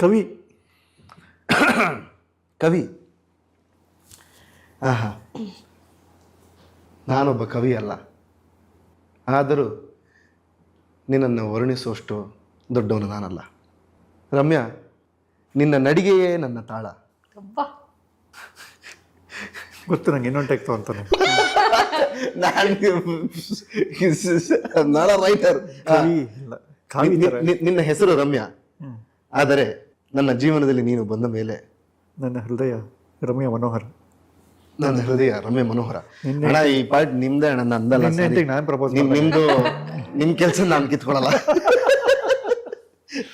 ಕವಿ. ಕವಿ. ಆಹಾ, ನಾನೊಬ್ಬ ಕವಿ ಅಲ್ಲ, ಆದರೂ ನಿನ್ನನ್ನು ವರ್ಣಿಸುವಷ್ಟು ದೊಡ್ಡವನು ನಾನಲ್ಲ. ರಮ್ಯಾ, ನಿನ್ನ ನಡಿಗೆಯೇ ನನ್ನ ತಾಳ. ಗೊತ್ತು ನಂಗೆ ಇನ್ನೊಂದು ಟೆಕ್ತು ಅಂತಾನೆ. ನಾನ ರೈಟರ್. ಕವಿ ಇಲ್ಲ, ಕವಿ ಥರ. ನಿನ್ನ ಹೆಸರು ರಮ್ಯಾ, ಆದರೆ ನನ್ನ ಜೀವನದಲ್ಲಿ ನೀನು ಬಂದ ಮೇಲೆ ನನ್ನ ಹೃದಯ ರಮ್ಯ ಮನೋಹರ. ನನ್ನ ಹೃದಯ ರಮ್ಯ ಮನೋಹರ. ಅಣ್ಣ, ಈ ಪಾರ್ಟ್ ನಿಮ್ದೇ ಅಣ್ಣ, ನಂದಲ್ಲ. ನಾನು ಪ್ರಪೋಸ್ ನಿಮ್ದು, ನಿಮ್ ಕೆಲಸ ನಾನು ಕಿತ್ಕೊಳಲ್ಲ.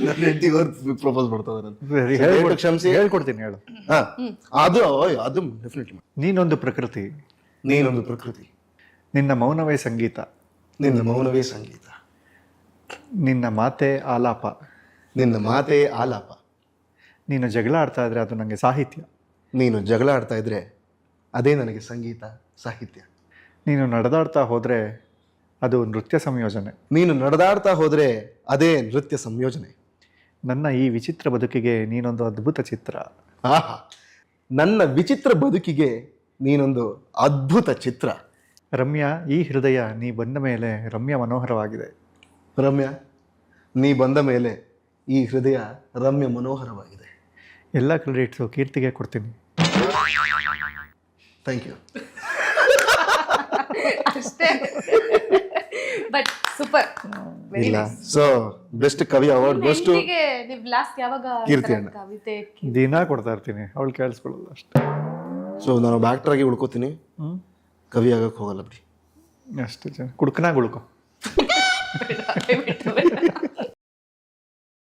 ನನ್ನ ಹೆಂಡತಿಗೆ ಪ್ರಪೋಸ್ ಮಾಡ್ತದ. ಕ್ಷಮಿಸಿ, ಹೇಳ್ಕೊಡ್ತೀನಿ, ಹೇಳು. ಅದು ಅದು ಡೆಫಿನೆಟ್ಲಿ. ನೀನೊಂದು ಪ್ರಕೃತಿ, ನೀನೊಂದು ಪ್ರಕೃತಿ, ನಿನ್ನ ಮೌನವೇ ಸಂಗೀತ, ನಿನ್ನ ಮೌನವೇ ಸಂಗೀತ, ನಿನ್ನ ಮಾತೆ ಆಲಾಪ, ನಿನ್ನ ಮಾತೇ ಆಲಾಪ. ನೀನು ಜಗಳ ಆಡ್ತಾ ಇದ್ರೆ ಅದು ನನಗೆ ಸಾಹಿತ್ಯ, ನೀನು ಜಗಳ ಆಡ್ತಾ ಇದ್ರೆ ಅದೇ ನನಗೆ ಸಂಗೀತ ಸಾಹಿತ್ಯ. ನೀನು ನಡೆದಾಡ್ತಾ ಹೋದರೆ ಅದು ನೃತ್ಯ ಸಂಯೋಜನೆ, ನೀನು ನಡೆದಾಡ್ತಾ ಹೋದರೆ ಅದೇ ನೃತ್ಯ ಸಂಯೋಜನೆ. ನನ್ನ ಈ ವಿಚಿತ್ರ ಬದುಕಿಗೆ ನೀನೊಂದು ಅದ್ಭುತ ಚಿತ್ರ. ಆಹಾ, ನನ್ನ ವಿಚಿತ್ರ ಬದುಕಿಗೆ ನೀನೊಂದು ಅದ್ಭುತ ಚಿತ್ರ. ರಮ್ಯಾ, ಈ ಹೃದಯ ನೀ ಬಂದ ಮೇಲೆ ರಮ್ಯ ಮನೋಹರವಾಗಿದೆ. ರಮ್ಯಾ, ನೀ ಬಂದ ಮೇಲೆ ಈ ಹೃದಯ ರಮ್ಯ ಮನೋಹರವಾಗಿದೆ. ಎಲ್ಲ ಕ್ರೆಡಿಟ್ಸು ಕೀರ್ತಿಗೆ ಕೊಡ್ತೀನಿ. Thank you. ಅಷ್ಟೇ. But super. ಇಲ್ಲ, ಸೊ ಬೆಸ್ಟ್ ಕವಿ ಅವಾರ್ಡ್ ಬೆಸ್ಟ್ ನೀವು ಲಾಸ್ಟ್ ಯಾವಾಗ ಕೀರ್ತಿ ಅಣ್ಣ ಕವಿತೆ ದಿನ ಕೊಡ್ತಾ ಇರ್ತೀನಿ, ಅವಳು ಕೇಳಿಸ್ಕೊಳ್ಳಲ್ಲ ಅಷ್ಟೇ. ಸೊ ನಾನು ಒಬ್ಬ ಆಕ್ಟರ್ ಆಗಿ ಉಳ್ಕೋತೀನಿ, ಕವಿ ಆಗಕ್ಕೆ ಹೋಗಲ್ಲ ಬಿಡಿ. ಅಷ್ಟೇ. ಕುಡ್ಕನಾಗ ಉಳ್ಕೊ.